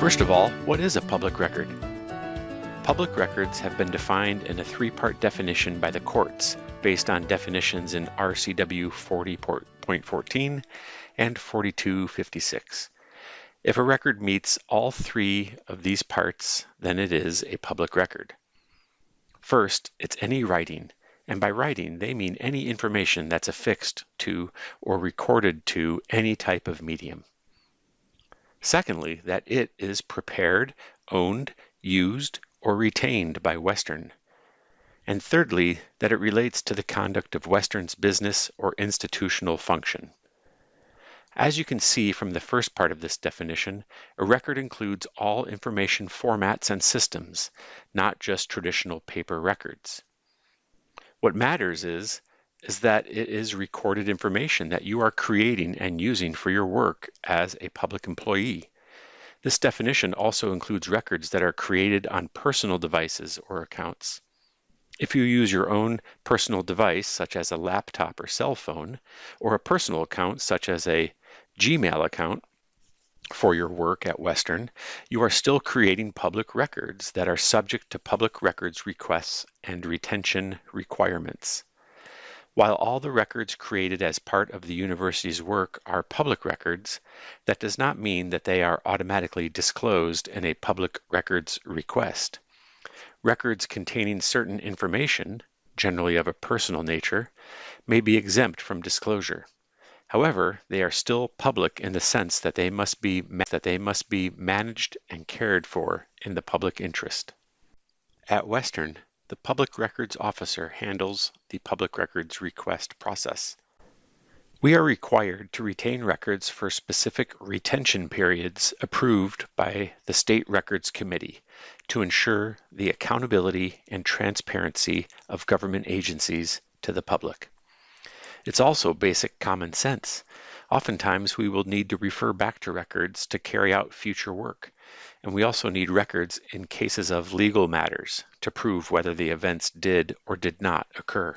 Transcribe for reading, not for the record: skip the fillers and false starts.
First of all, what is a public record? Public records have been defined in a three-part definition by the courts based on definitions in RCW 40.14 and 4256. If a record meets all three of these parts, then it is a public record. First, it's any writing, and by writing they mean any information that's affixed to or recorded to any type of medium. Secondly, that it is prepared, owned, used, or retained by Western. And thirdly, that it relates to the conduct of Western's business or institutional function. As you can see from the first part of this definition, a record includes all information formats and systems, not just traditional paper records. What matters is that it is recorded information that you are creating and using for your work as a public employee. This definition also includes records that are created on personal devices or accounts. If you use your own personal device, such as a laptop or cell phone, or a personal account, such as a Gmail account, for your work at Western, you are still creating public records that are subject to public records requests and retention requirements. While all the records created as part of the university's work are public records, that does not mean that they are automatically disclosed in a public records request. Records containing certain information, generally of a personal nature, may be exempt from disclosure. However, they are still public in the sense that they must be managed and cared for in the public interest. At Western, the Public Records Officer handles the public records request process. We are required to retain records for specific retention periods approved by the State Records Committee to ensure the accountability and transparency of government agencies to the public. It's also basic common sense. Oftentimes, we will need to refer back to records to carry out future work, and we also need records in cases of legal matters to prove whether the events did or did not occur.